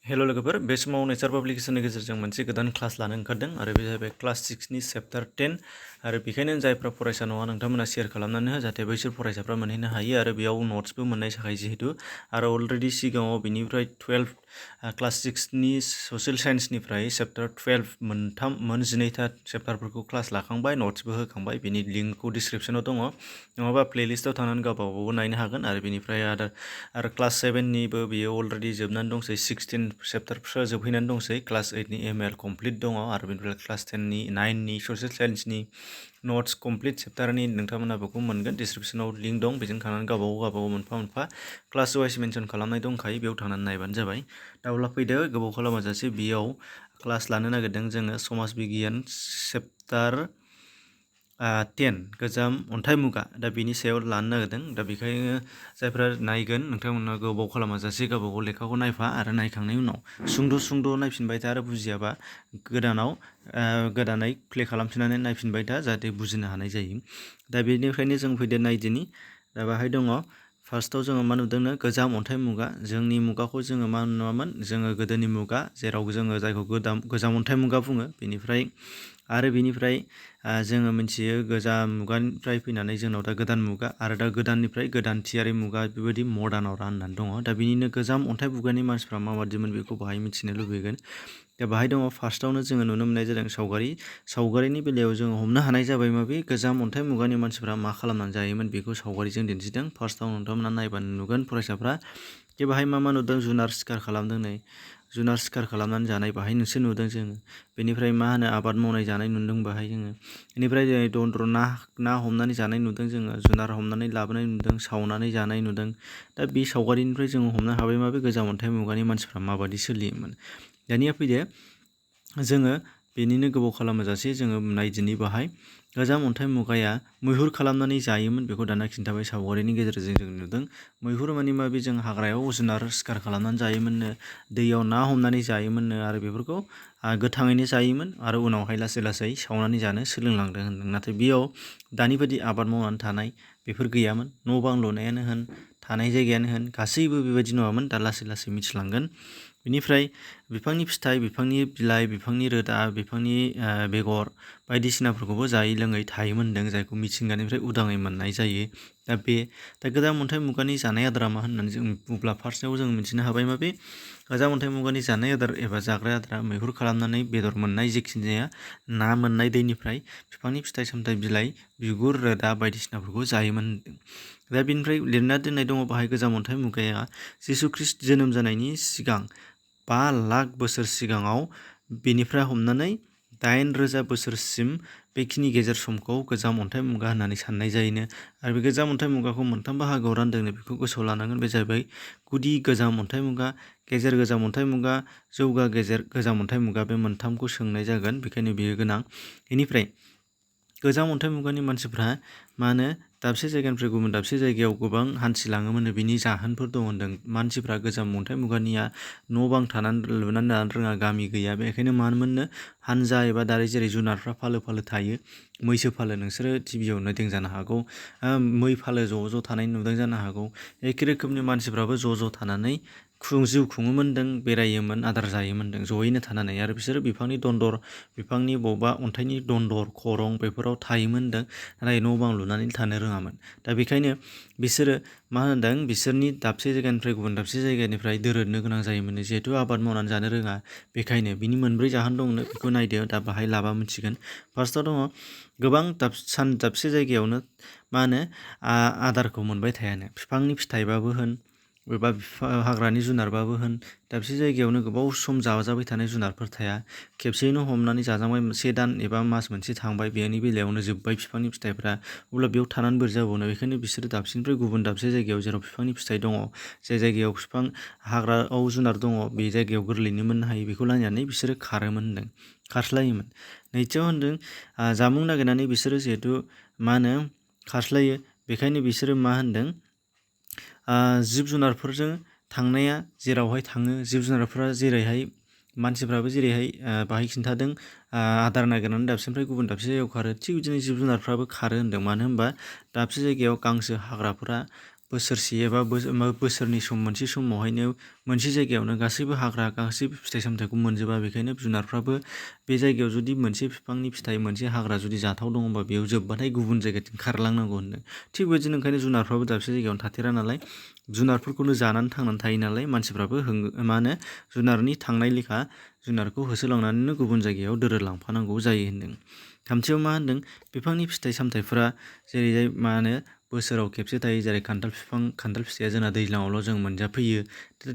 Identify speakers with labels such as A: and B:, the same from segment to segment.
A: हेल' लोगोफोर बे समाव नेचार पाब्लिकेसननि गेजेरजों मोनसे गोदान क्लास लानो ओंखारदों आरो बे जाहैबाय क्लास 6नि चेप्टार 10 आरो बेखायनो जायफ्रा फरायसा नङा नोंथांमोना शेयार खालामनानै हो जाहाथे बैसोर फरायसाफ्रा मोनहैनो हायो आरो बेयाव नट्सबो मोननाय जाखायो जिहेतु आरो अलरेडि सिगाङाव बिनिफ्राय 12 क्लास 6नि ससियेल साइन्सनिफ्राय चेप्टार 12 मोनजिनैथा चेप्टारफोरखौ क्लास लाखांबाय नट्सबो होखांबाय बिनि लिंकखौ डिसक्रिपसनाव दङ नङाबा प्लेलिस्टआव थांनानै गावबागाव नायनो हागोन आरो बेनिफ्राय आरो क्लास 7निबो बियो अलरेडि जोबनानै दंसै 16 चेप्टारफ्रा जोबहैनानै दंसै क्लास 8नि एमएल कमप्लिट दङ आरो बेनिफ्राय क्लास 10नि 9नि ससियेल साइन्सनि नट्स कमप्लिट चेप्टारनि नोंथांमोना बेखौ मोनगोन डिसक्रिपसनाव लिंक दं बेजों थांनानै गावबागाव मोनफा मोनफा क्लास वाइज मेनसन खालामनाय दंखायो बेयाव थांनानै नायबानो जाबाय दा अब्ला फैदो गोबाव खालामाजासे बेयाव क्लास लानो नागिरदों जोङो समाज बिगियान चेप्टार 10 गोजाम अन्थाइ मुगा दा बिनि सायाव लानो नागिरदों दा बेखायनो जायफ्रा नायगोन नोंथांमोना गोबाव खालामाजासे गावबागाव लेखाखौ नायफा आरो नायखांनायनि उनाव सुंद' नायफिनबाय था आरो बुजियाबा गोदानै प्ले खालामफिननानै नायफिनबाय था जाहाथे बुजिनो हानाय जायो दा बेनिफ्रायनो जों फैदो नायदिनि दा बाहाय दङ फार्स्टआव जोङो मा नुदोंनो गोजाम अन्थाइ मुगा जोंनि मुगाखौ जोङो मा नुवामोन जोङो गोदोनि मुगा जेराव जोङो जायखौ गोजाम अन्थाइ मुगा बुङो बेनिफ्राय जोङो मिथियो गोजाम मुगानिफ्राय फैनानै जोंनाव दा गोदान मुगा आरो दा गोदाननिफ्राय गोदानथियारि मुगा बेबायदि मडार्नाव राननानै दङ दा बिनिनो गोजाम अन्थाइ मुगानि मानसिफ्रा माबादिमोन बेखौ बाहाय मिथिनो लुबैगोन दा बाहाय दङ फार्स्टआवनो जोङो नुनो मोननाय जादों सावगारिनि बेलायाव जोङो हमनो हानाय जाबाय माबे गोजाम अन्थाइ मुगानि मानसिफ्रा मा खालामनानै जायोमोन बेखौ सावगारिजों दिन्थिदों फार्स्टआव नोंथांमोना नायबानो नुगोन फरायसाफ्रा बाहाय मा नुदों जुनार सिखार खालामदों नै जुनार सिखार खालामनानै जानाय बाहाय नोंसोर नुदों जोङो बेनिफ्राय मा होनो आबाद मावनाय जानाय नुदों बाहाय जोङो बेनिफ्राय जोङो दन्द्र ना हमनानै जानाय नुदों जोङो जुनार हमनानै लाबोनाय नुदों सावनानै जानाय नुदों दा बे सावगारिनिफ्राय जोङो हमनो हाबाय माबे गोजाम अन्थाइ मुगानि मानसिफ्रा माबादि सोलियोमोन दानिया फैदो जोङो बेनिनो गोबाव खालामाजासे जोङो नायदिनि बाहाय गोजाम अन्थाइ मुगाया मैहुर खालामनानै जायोमोन बेखौ दाना खिन्थाबाय सावगारिनि गेजेरजों जों नुदों मैहुर माने माबे जों हाग्रायाव जुनार सिखार खालामनानै जायोमोननो दैयाव ना हमनानै जायोमोननो आरो बेफोरखौ गोथाङैनो जायोमोन आरो उनावहाय लासै सावनानै जानो सोलोंलांदों होनदों नाथाय बेयाव दानि बायदि आबाद मावनानै थानाय बेफोर गैयामोन न' बां लुनायानो होन थानाय जायगायानो होन गासैबो बेबायदि नङामोन दा लासै मिथिलांगोन बेनिफ्राय बिफांनि फिथाइ बिफांनि बिलाइ बिफांनि रोदा बिफांनि बेगर बायदिसिनाफोरखौबो जायै लोङै थायोमोन होनदों जायखौ मिथिंगानिफ्राय उदाङै मोननाय जायो दा गोजाम अन्थाइ मुगानि जानाय आदारा मा होननानै जों बुंब्ला फार्स्टआव जों मिथिनो हाबाय माबे गोजाम अन्थाइ मुगानि जानाय आदार एबा जाग्रा आदारा मैहुर खालामनानै बेदर मोननाय जेखिनि जाया ना मोननाय दैनिफ्राय बिफांनि फिथाइ सामथाइ बिलाइ बिगुर रोदा बायदिसिनाफोरखौ जायोमोन दा बेनिफ्राय लिरना दोननाय दङ बाहाय गोजाम अन्थाइ मुगाया जिसु ख्रिस्ट जोनोम जानायनि सिगां 5 लाख बोसोर सिगाङाव बेनिफ्राय हमनानै 8,000 बोसोरसिम बेखिनि गेजेर समखौ गोजाम अन्थाइ मुगा होननानै साननाय जायोनो आरो बे गोजाम अन्थाइ मुगाखौ मोनथाम बाहागोआव रानदोंनो बेखौ गोसोआव लानांगोन बे जाहैबाय गुदि गोजाम अन्थाइ मुगा गेजेर गोजाम अन्थाइ मुगा जौगा गेजेर गोजाम अन्थाइ मुगा बे मोनथामखौ सोंनाय जागोन बेखायनो बेयो गोनां बेनिफ्राय गोजाम अन्थाइ मुगानि मानसिफ्रा दाबसे जायगानिफ्राय गुबुन दाबसे जायगायाव गोबां हान्थिलाङोमोन बिनि जाहोनफोर दं होनदों मानसिफ्रा गोजाम अन्थाइ मुगानिया न' बां लुनानै लानो रोङा गामि गैया बेखायनो मामोननो हानजा एबा दारै जेरै जुनारफ्रा फालो थायो मैसो फालो नोंसोरो टिभियाव नायदों जानो हागौ मै फालो ज' थानाय नुदों जानो हागौ एखे रोखोमनि मानसिफ्राबो ज' थानानै जिउ खुङोमोनदों बेरायोमोन आदार जायोमोनदों ज'यैनो थानानै आरो बिसोरो बिफांनि दन्दर बिफांनि बबेबा अन्थाइनि दन्दर खरं बेफोराव थायोमोन होनदों नाथाय न' बां लुनानै थानो रोङामोन दा बेखायनो बिसोरो बिसोरनि दाबसे जायगानिफ्राय गुबुन दाबसे जायगानिफ्राय दोरोदनो गोनां जायोमोन जिहेथु आबाद मावनानै जानो रोङा बेखायनो बिनि मोनब्रै जाहोन दंनो बेखौ नायदो दा बाहाय लाबा मिथिगोन फार्स्टआव दङ गोबां दाबसे जायगायावनो आदारखौ मोनबाय थायानो बिफांनि फिथाइबाबो होन एबा हाग्रानि जुनारबाबो होन दाबसे जायगायावनो गोबाव सम जाजाबाय थानाय जुनारफोर थाया खेबसेयैनो हमनानै जाजाबाय 1 दान एबा मास मोनसे थांबाय बेनि बेलायावनो जोब्बाय बिफांनि फिथाइफ्रा अब्ला बेयाव थानानै बोरै जाबावनो बेखायनो बिसोरो दाबसेनिफ्राय गुबुन दाबसे जायगायाव जेराव बिफांनि फिथाइ दङ जे जायगायाव हाग्रायाव जुनार दङ बे जायगायाव गोरलैनो मोननो हायो बेखौ नायनानै बिसोरो खारस्लायोमोन नैथियाव होनदों जामुं नागिरनानै बिसोरो जिहेथु खारस्लायो बेखायनो बिसोरो जिब जुनारफोरजों थांनाया जेरावहाय थाङो जिब जुनारफोरा जेरैहाय मानसिफ्राबो जेरैहाय बाहाय खिन्थादों आदार नागिरनानै दाबसेनिफ्राय गुबुन दाबसे जायगायाव खारो थिग बिदिनो जिब जुनारफ्राबो खारो होनदों मानो होनबा दाबसे जायगायाव गांसो हाग्राफोरा बोसोरसे एबा बोसोरनि मोनसे समावहायनो मोनसे जायगायावनो गासैबो हाग्रा गासैबो फिथाइ सामथाइखौ मोनजोबा। बेखायनो जुनारफ्राबो बे जायगायाव जुदि मोनसे बिफांनि फिथाइ मोनसे हाग्रा जुदि जाथाव दङबा बेयाव जोबबाथाय गुबुन जायगाथिं खारलांनांगौ होनदों। थिग बेबायदिनो ओंखायनो जुनारफ्राबो दाबसे जायगायावनो थाथेरा नालाय, जुनारफोरखौनो जानानै थांनानै थायो नालाय, मानसिफ्राबो जुनारनि थांनाय लेखा जुनारखौ होसोलांनानैनो गुबुन जायगायाव दोरोदलांफानांगौ जायो होनदों। थामथियाव मा होनदों, बिफांनि फिथाइ सामथाइफोरा जेरैहाय बोसोराव खेबसे थायो। जेरै खान्थाल फिथाइया जोंना दैज्लाङावल' जों मोनजाफैयो।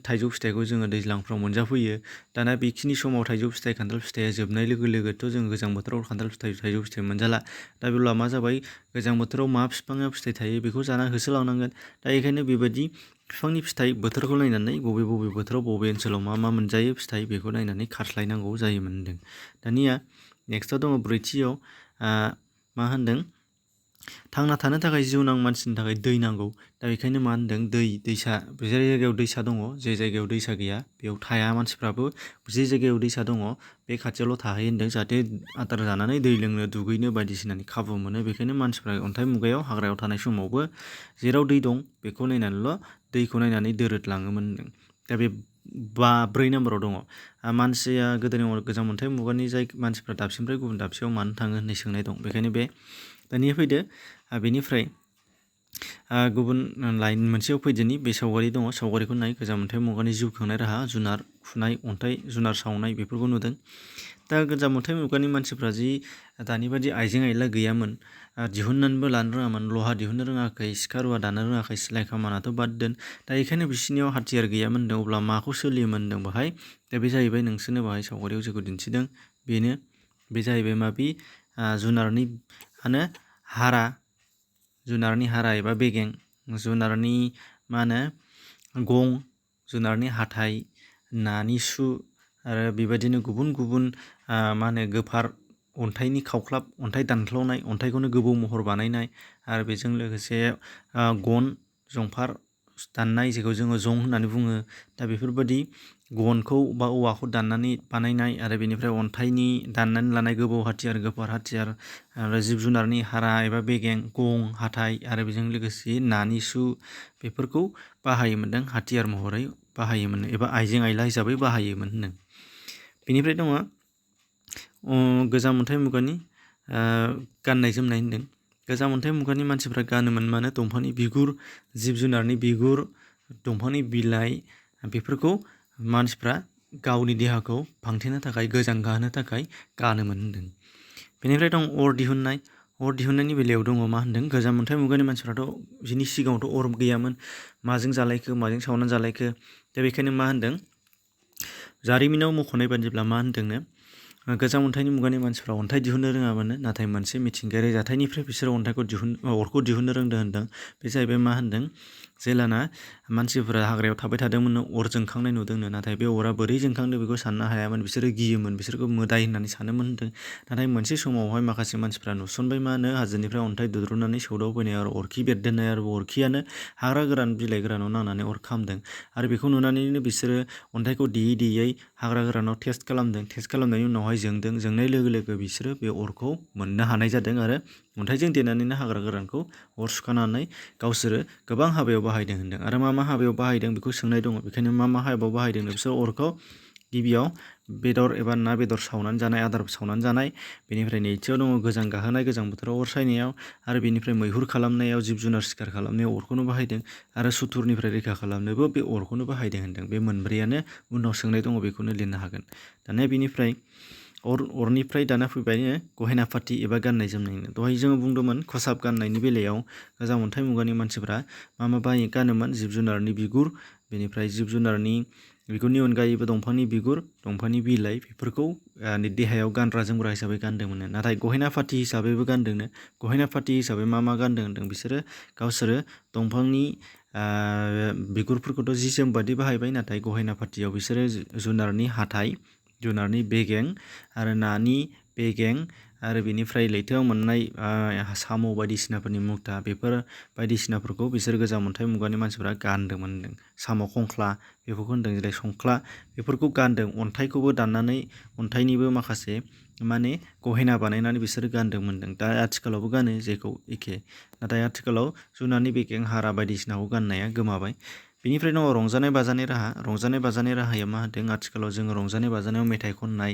A: थाइजौ फिथाइखौ जोङो दैज्लांफ्राव मोनजाफैयो। दाना बेखिनि समाव थाइजौ फिथाइ खान्थाल फिथाइया जोबनाय लोगो लोगोथ' जों गोजां बोथोराव खान्थाल फिथाइ थाइजौ फिथाइ मोनजाला। दा बेब्ला मा जाबाय, गोजां बोथोराव मा बिफाङा फिथाइ थायो बेखौ जाना होसोलांनांगोन। दा बेखायनो बेबायदि बिफांनि फिथाइ बोथोरखौ नायनानै बबे बोथोराव बबे ओनसोलाव मा मोनजायो फिथाइ बेखौ नायनानै खारस्लायनांगौ जायोमोन होनदों। दानिया नेक्स्टआव दङ ब्रैथियाव मा होनदों, थांना थानो थाखाय जिउनां मानसिनि थाखाय दै नांगौ। दा बेखायनो मा होनदों, दैसा जे जायगायाव दैसा दङ, जे जायगायाव दैसा गैया बेयाव थाया मानसिफ्राबो। जे जायगायाव दैसा दङ बे खाथियावल' थाहैयो होनदों, जाहाथे आदार जानानै दै लोंनो दुगैनो बायदिसिनानि खाबु मोनो। बेखायनो मानसिफ्रा अन्थाइ मुगायाव हाग्रायाव थानाय समावबो जेराव दै दं बेखौ नायनानैल' दैखौ नायनानै दोरोदलाङोमोन होनदों। दा बे 4 नाम्बाराव दङ, मानसिया गोजाम अन्थाइ मुगानि मानसिफ्रा दाबसेनिफ्राय गुबुन दाबसेयाव मानो थाङो होननाय सोंनाय दं। बेखायनो दानिया फैदो बेनिफ्राय गुबुन लाइन मोनसेयाव फैदोनि बे सावगारि दङ, सावगारिखौ नाय। गोजाम अन्थाइ मुगानि जिउ खांनाय राहा, जुनार फुनाय, जुनार सावनाय बेफोरखौ नुदों। दा गोजाम अन्थाइ मुगानि मानसिफ्रा जि दानि बादि आइजें आइला गैयामोन, दिहुननानैबो लानो रोङामोन, लहा दिहुननो रोङाखै, सिखा रुवा दानो रोङाखै, सिलाय खामानाथ' बाद दोन। दा बेखायनो बिसोरनियाव हाथियार गैयामोन होनदों। अब्ला माखौ सोलियोमोन होनदों बाहाय। दा बे जाहैबाय नोंसोरनो बाहाय सावगारियाव जेखौ दिन्थिदों बे जाहैबाय जुनारनि हारा एबा बेगें, जुनारनि गं, जुनारनि हाथाइ, नानि सु, आरो बेबायदिनो गुबुन गुबुन गोफार अन्थाइनि खावख्लाब, अन्थाइ दानख्लावनाय, अन्थाइखौनो गोबौ महर बानायनाय, आरो बेजों लोगोसे गन जंफार दाननाय, जेखौ जोङो जं होननानै बुङो। दा बेफोरबायदि गनखौ बा औवाखौ दाननानै बानायनाय, आरो बेनिफ्राय अन्थाइनि दाननानै लानाय गोबौ हाथियार, गोफार हाथियार, आरो जिब जुनारनि हारा एबा बेगें, गं, हाथाइ, आरो बेजों लोगोसे नानि सु बेफोरखौ बाहायोमोनदां, हाथियार महरै बाहायोमोन एबा आइजें आइला हिसाबै बाहायोमोन होनदों। बेनिफ्राय दङ गोजाम अन्थाइ मुगानि गाननाय जोमनाय होनदों। गोजाम अन्थाइ मुगानि मानसिफ्रा गानोमोन मानो, दंफांनि बिगुर, जिब जुनारनि बिगुर, दंफांनि बिलाइ, बेफोरखौ मानसिफ्रा गावनि देहाखौ फांथेनो थाखाय, गोजांगाहोनो थाखाय गानोमोन होनदों। बेनिफ्राय दं अर दिहुननाय। अर दिहुननायनि बेलायाव दङ मा होनदों, गोजाम अन्थाइ मुगानि मानसिफ्राथ' बिनि सिगाङावथ' अर गैयामोन, माजों जालायखो, माजों सावनानै जालायखो। दा बेखायनो मा होनदों, जारिमिनाव मख'नाय बादिब्ला मा होनदोंनो, गोजाम अन्थाइनि मुगानि मानसिफ्रा अन्थाइ दिहुननो रोङामोन, नाथाय मोनसे मिथिंगायारि जाथायनिफ्राय बिसोरो अरखौ दिहुननो रोंदों होनदों। बे जाहैबाय मा होनदों, जेलाना मानसिफोरा हाग्रायाव थाबाय थादोंमोननो, अर जोंखांनाय नुदोंनो, नाथाय बे अरा बोरै जोंखांदों बेखौ साननो हायामोन, बिसोरो गियोमोन, बिसोरखौ मोदाय होननानै सानोमोन होनदों। नाथाय मोनसे समावहाय माखासे मानसिफ्रा नुसनबाय मानो, हाजोनिफ्राय अन्थाइ दुद्रुनानै सौदावफैनाय आरो अरखि बेरदेरनाय, आरो अरखियानो हाग्रा गोरान बिलाइ गोरानाव नांनानै अर खामदों। आरो बेखौ नुनानैनो बिसोरो अन्थाइखौ देयै देयै हाग्रा गोरानाव टेस्ट खालामदों। टेस्ट खालामनायनि उनावहाय जोंदों, जोंनाय लोगो लोगो बिसोरो बे अरखौ मोननो हानाय जादों, आरो अन्थाइजों देनानैनो हाग्रा गोरानखौ अर सुखानानै गावसोरो गोबां हाबायाव बाहायदों होनदों। आरो मा हाबायाव बाहायदों बेखौ सोंनाय दङ। बेखायनो मा हाबायाव बाहायदों, बिसोर अरखौ गिबियाव बेदर एबा ना बेदर सावनानै जानाय, आदार सावनानै जानाय। बेनिफ्राय नैथियाव दङ गोजां गाहोनाय, गोजां बोथोराव अर सायनायाव। आरो बेनिफ्राय मैहुर खालामनायाव, जिब जुनार सिखार खालामनायाव अरखौनो बाहायदों। आरो सुथुरनिफ्राय रैखा खालामनोबो बे अरखौनो बाहायदों होनदों। बे मोनब्रैयानो उनाव सोंनाय दङ, बेखौनो लिरनो हागोन। दानिया बेनिफ्राय अरनिफ्राय दाना फैबाय गहेना फाथि एबा गाननाय जोमनाय। दहाय जोङो बुंदोंमोन खसाब गाननायनि बेलायाव गोजाम अन्थाइ मुगानि मानसिफ्रा मा गानोमोन, जिब जुनारनि बिगुर, बेनिफ्राय जिब जुनारनि बिगुरनि अनगायैबो दंफांनि बिगुर, दंफांनि बिलाइ, बेफोरखौ देहायाव गानग्रा जोमग्रा हिसाबै गानदोंमोन। नाथाय गहेना फाथि हिसाबैबो गानदोंनो। गहेना फाथि हिसाबै मा गानदों होनदों, गावसोरो दंफांनि बिगुरफोरखौथ' जि जोम बादि बाहायबाय, नाथाय गहेना फाथियाव बिसोरो जुनारनि हाथाइ, जुनारनि बेगें, आरो नानि बेगें, आरो बेनिफ्राय लैथोआव मोननाय साम' बायदिसिनाफोरनि मुक्ता बेफोर बायदिसिनाफोरखौ बिसोर गोजाम अन्थाइ मुगानि मानसिफोरा गानदोंमोन होनदों। साम' खंख्ला बेफोरखौ होनदों, जेरै संख्ला बेफोरखौ गानदों। अन्थाइखौबो दाननानै अन्थाइनिबो माखासे माने गहेना बानायनानै बिसोरो गानदोंमोन होनदों। दा आथिखालावबो गानो जेखौ एखे, नाथाय आथिखालाव जुनारनि बेगें हारा बायदिसिनाखौ गाननाया गोमाबाय। बेनिफ्राय दङ रंजानाय बाजानाय राहा। रंजानाय बाजानाय राहाया मा होदों, आथिखालाव जोङो रंजानाय बाजानायाव मेथाइ खननाय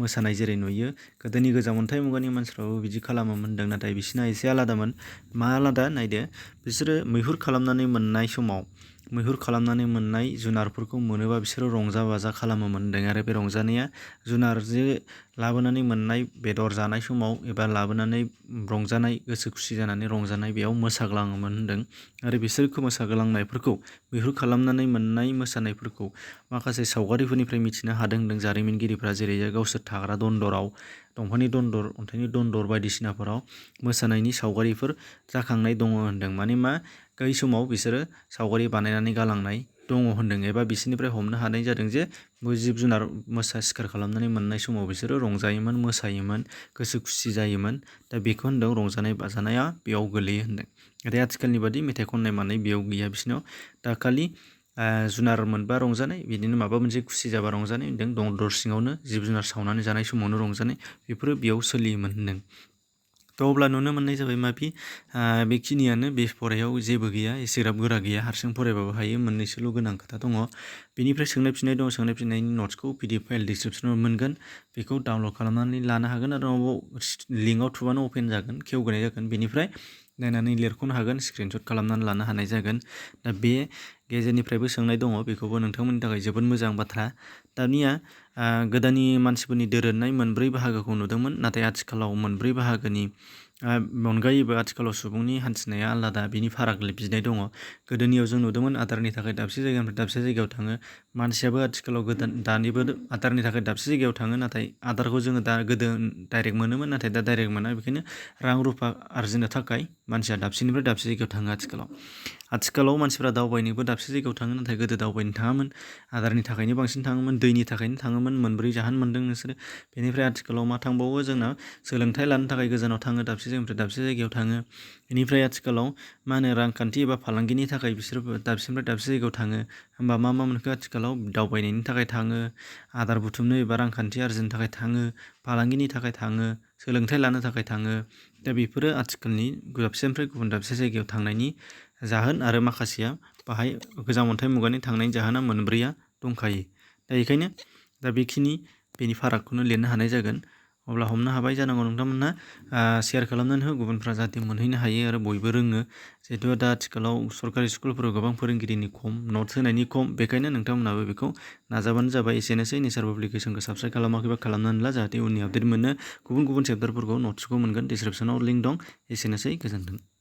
A: मोसानाय जेरै नुयो, गोदोनि गोजाम अन्थाइ मुगानि मानसिफ्राबो बिदि खालामोमोन होनदों, नाथाय बिसिना एसे आलादामोन। मा आलादा नायदो, बिसोरो मैहुर खालामनानै मोननाय समाव मैहुर खालामनानै मोननाय जुनारफोरखौ मोनोबा बिसोरो रंजा बाजा खालामोमोन होनदों। आरो बे रंजानाया जुनारजों लाबोनानै मोननाय बेदर जानाय समाव एबा लाबोनानै रंजानाय, गोसो खुसि जानानै रंजानाय, बेयाव मोसाग्लाङोमोन होनदों। आरो बिसोरखौ मोसाग्लांनायफोरखौ, मैहुर खालामनानै मोननाय मोसानायफोरखौ माखासे सावगारिफोरनिफ्राय मिथिनो हादों होनदों जारिमिनगिरिफ्रा। जेरै गावसोर थाग्रा दन्दराव, दंफांनि दन्दर, अन्थाइनि दन्दर बायदिसिनाफोराव मोसानायनि सावगारिफोर जाखांनाय दङ होनदों। माने मा, बै समाव बिसोरो सावगारि बानायनानै गालांनाय दङ होनदों, एबा बिसोरनिफ्राय हमनो हानाय जादों जे जिब जुनार सिखार खालामनानै मोननाय समाव बिसोरो रंजायोमोन, मोसायोमोन, गोसो खुसि जायोमोन। दा बेखौ होनदों रंजानाय बाजानाया बेयाव गोलैयो होनदों। नाथाय आथिखालनि बादि मेथाइ खननाय मानाय बेयाव गैया बिसिनाव। दा खालि जुनार मोनबा रंजानाय, बिदिनो माबा मोनसे खुसि जाबा रंजानाय होनदों। दन्दर सिङावनो जिब जुनार सावनानै जानाय समावनो रंजानाय, बेफोरो बेयाव सोलियोमोन होनदों। थ' अब्ला नुनो मोननाय जाबाय माबि, बेखिनियानो। बे फरायाव जेबो गैया, एसेग्राब गोरा गैया, हारसिं फरायबाबो हायो। मोननैसोल' गोनां खोथा दङ। बेनिफ्राय सोंनाय फिननाय दङ। सोंनाय फिननायनि नट्सखौ PDF फाइल डिसक्रिपसनाव मोनगोन, बेखौ डाउनलड खालामनानै लानो हागोन। आरो लिंकआव थुबानो अपेन जागोन, खेवगोनाय जागोन। बेनिफ्राय नायनानै लिरख'नो हागोन, स्क्रिनशट खालामनानै लानो हानाय जागोन। दा बे गेजेरनिफ्रायबो सोंनाय दङ, बेखौबो नोंथांमोननि थाखाय जोबोद मोजां बाथ्रा। दानिया गोदोनि मानसिफोरनि दोरोदनाय मोनब्रै बाहागोखौ नुदोंमोन, नाथाय आथिखालाव मोनब्रै बाहागोनि अनगायैबो आथिखालाव सुबुंनि हान्थिनाया आलादा, बिनि फाराग बिनाय दङ। गोदोनियाव जों नुदोंमोन आदारनि थाखाय दाबसे जायगानिफ्राय दाबसे जायगायाव थाङो। मानसियाबो आथिखालाव दानिबो आदारनि थाखाय दाबसे जायगायाव थाङो, नाथाय आदारखौ जोङो गोदो डाइरेक्ट मोनोमोन, नाथाय दा डाइरेक्ट मोना। बेखायनो रां रुफा आरजिनो थाखाय मानसिया दाबसेनिफ्राय दाबसे जायगायाव थाङो। आथिखालाव मानसिफ्रा दावबायनोबो दाबसे जायगायाव थाङो, नाथाय गोदो दावबायनो थाङामोन। आदारनि थाखायनो बांसिन थाङोमोन, दैनि थाखायनो थाङोमोन। मोनब्रै जाहोन मोनदों नोंसोरो। बेनिफ्राय आथिखालाव मा थांबावो जोंना, सोलोंथाइ लानो थाखाय गोजानाव थाङो, दाबसे जायगानिफ्राय दाबसे जायगायाव थाङो। बेनिफ्राय आथिखालाव मा होनो, रांखान्थि एबा फालांगिनि थाखाय बिसोरो दाबसेनिफ्राय दाबसे जायगायाव थाङो। होमबा मा मोनखो, आथिखालाव दावबायनायनि थाखाय थाङो, आदार बुथुमनो एबा रांखान्थि आरजिनो थाखाय थाङो, फालांगिनि थाखाय थाङो, सोलोंथाइ लानो थाखाय थाङो। दा बेफोरो आथिखालनि दाबसेनिफ्राय गुबुन दाबसे जायगायाव थांनायनि जाहोन। आरो माखासेया बाहाय गोजाम अन्थाइ मुगानि थांनायनि जाहोना मोनब्रैया दंखायो। दा बेखायनो बेखिनि बेनि फारागखौनो लिरनो हानाय जागोन। अब्ला हमनो हाबाय जानांगौ नोंथांमोनहा। शेयार खालामनानै हो, गुबुनफ्रा जाहाथे मोनहैनो हायो आरो बयबो रोङो। जिहेतु दा आथिखालाव सरकारि स्कुलफोराव गोबां फोरोंगिरिनि खम, नट्स होनायनि खम, बेखायनो नोंथांमोनहाबो बेखौ नाजाबानो जाबाय। एसेनोसै। नेचार पाब्लिकेसनखौ साबस्क्राइब खालामाखैबा खालामनानै ला, जाहाथे उननि आपडेट मोनो। गुबुन गुबुन चेप्टारफोरखौ नट्सखौ मोनगोन, डिसक्रिपसनाव लिंक दं। एसेनोसै, गोजोन्थों।